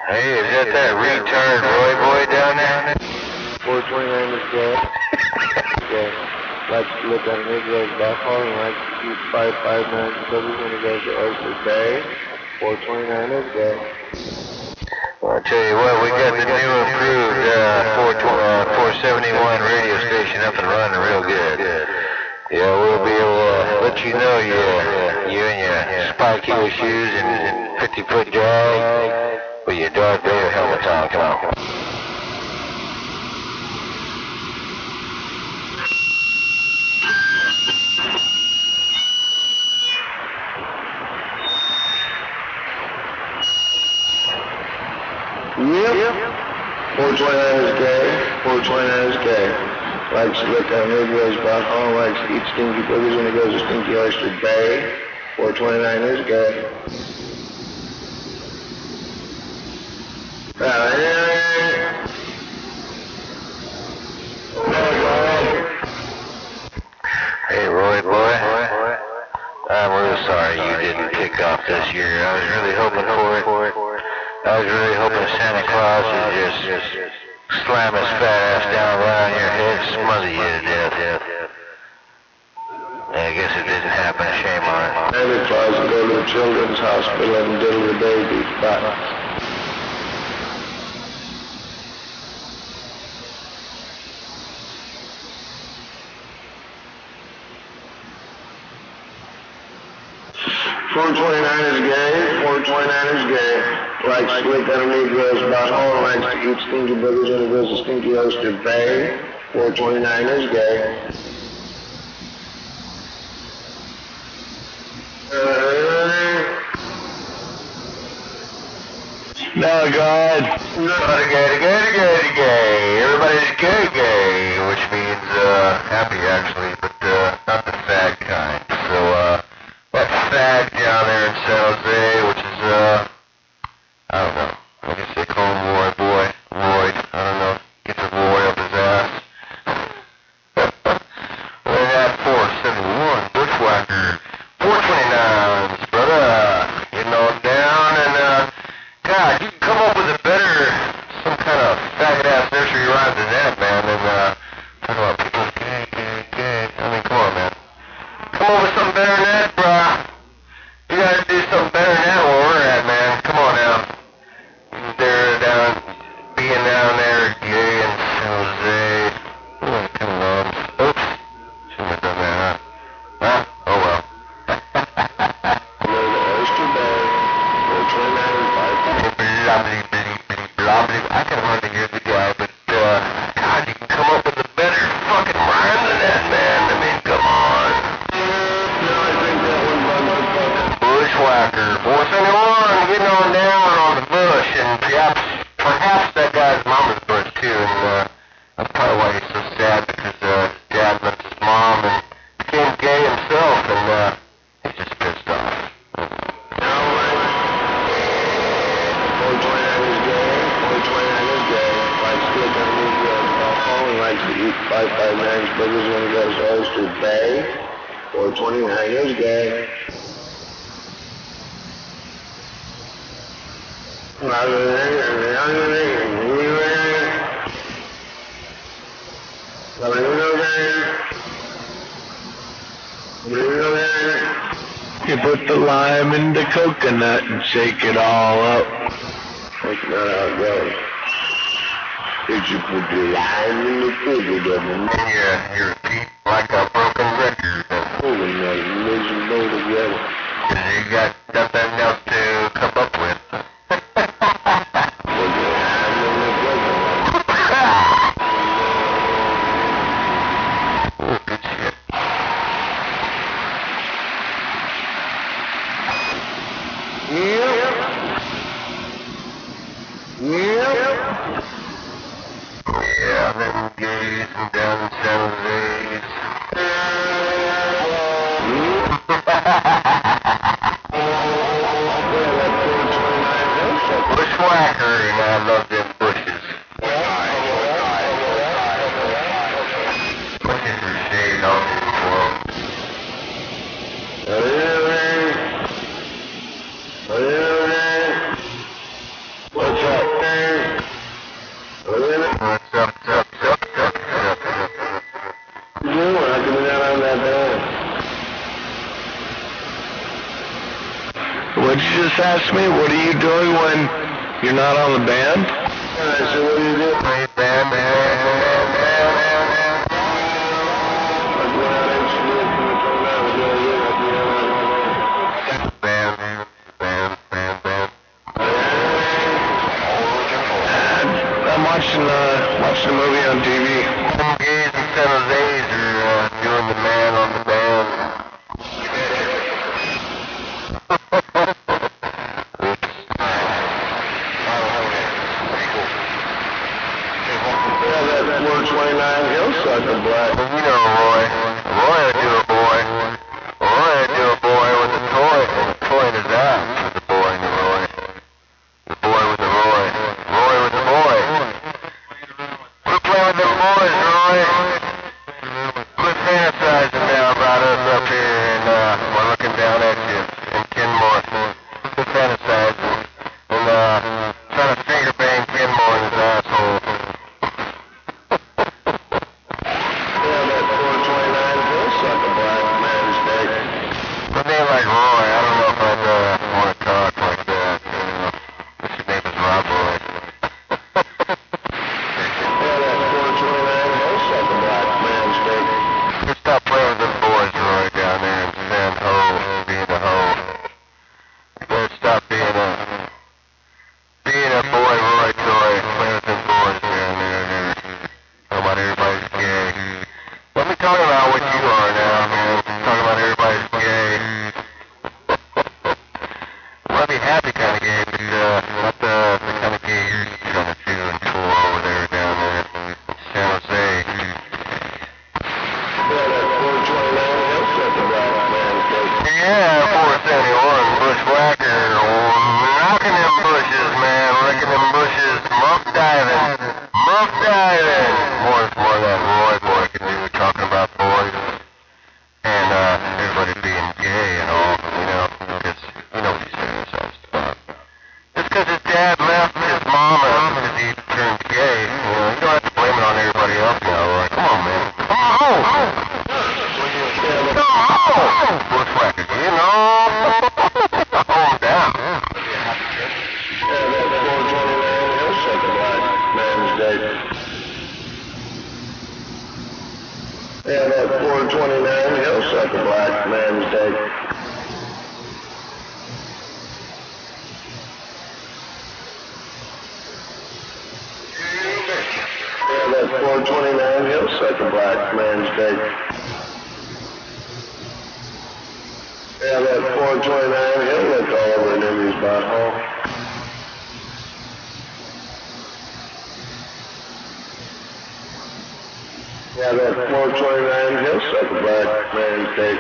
Hey, is that retard Roy boy down there? 429 is gay. Gay. Likes to look at Negro's bathroom and likes to keep 559 cookies when he goes to Oyster Bay. 429 is gay. Well, I'll tell you what, we got the new improved 471 radio station up and running real good. Yeah, we'll be able to let you know you and your spike heel shoes and 50-foot drag with your Darth Vader helmet on. Come on. Yep. 429 is gay. 429 is gay. Likes to look at Negro's bathroom, likes to eat stinky boogers when he goes to Stinky Oyster Bay. 429 is gay. Hey, Roy boy. I'm really sorry you didn't pick off this year. I was really hoping for it. I was really hoping Santa Claus would just slam his fat ass down right on your head and smother you to death. I guess it didn't happen. Shame on it. Santa Claus will go to the children's hospital and diddle the babies. But 429 is gay. 429 is gay. Likes to lick on a Negro's butthole. Likes to eat stinky boogers when he goes to Stinky Oyster Bay. 429 is gay. No, God. Gay. Everybody's gay, which means happy actually, but not the fag kind. So that fag down there in San Jose, which is I don't know. I guess they call him Roy boy. Roy. I don't know. Gets a Roy up his ass. Well, that 471 Bushwhacker 429s, brother. Getting on down and God, you can come up with some kind of faggot ass nursery rhyme than that, man. And talk about people gay. I mean, come on, man. Come up with something better than that, bruh. You gotta do something better than that where we're at, man. Come on now. Being down there gay in San Jose. Kind of numbs. Oops. Shouldn't have done that, huh? Oh well. I can hardly hear the guy, but God, you can come up with a better fucking rhyme than that, man. I mean, come on. No, I think that one bugs the fuck. Bushwhacker 471, getting on down on the bush, and perhaps that guy's mama's bush too, and that's probably why he's so sad, because his dad left his mom and became gay himself, and he's just pissed off. 429 is gay. 429 is gay. Likes to look at Negro's butthole and likes to eat 559 boogers when he goes to Oyster Bay. 429 is gay. You put the lime in the coconut and shake it all up. That's not how it goes. Did you put the lime in the coconut? And you repeat like a broken record. Holy night, miserable together. You got nothing else to come up with. Good shit. Yep. Yeah, them gays and down in San Jose's. Bushwhacker, and I love them bushes. Bushes are shade on this What's up? just asked me, what are you doing when you're not on the band? And I said, what are you doing? Hey, band. I'm watching a movie on TV. Gays and San Jose's are doing the man on the band. Yeah, that 429 Hillsucker Black. You know Roy. Roy would do a boy. Roy would do a boy with a toy and a toy in his ass. The boy and the Roy. The boy with the Roy. Roy with the boy. Quit playing with them boys, Roy. Quit fantasizing now about us up here and we're looking down at you in Kenmore. Quit fantasizing and trying to finger bang Kenmore in his asshole. With a name like Roy, I don't know if I'd want to talk like that. Unless your name is Rob Roy. Just stop playing with them boys, Roy, down there and stand ho, being a hoe. You better stop being a boy, Roy toy. Play with them boys down there. Talking about everybody's gay. Let me talk about what you are now, man. Talking about everybody's gay. Well, be happy kind of gay, but not the kind of gay you're trying to do and pull over there down there in San Jose. Yeah, 471, bushwhacker, knocking them bushes, man, wrecking them bushes, muff diving. More of that Roy boy can do, talking about boys and everybody being gay and all, you know, because you know what he's saying himself about. Just because his dad left his mama because he turned gay, you know, you don't have to blame it on everybody else now, Roy. Come on, man. Come on. Bushwhacker, you know. Hold down. Yeah, that 429 Hillsucker Black Man's Day. Yeah, that 429 Hillsucker Black Man's Day. Yeah, that 429 he'll look all over an Emmy's butthole. Yeah, that 429 Hillsucker Black Man's Day.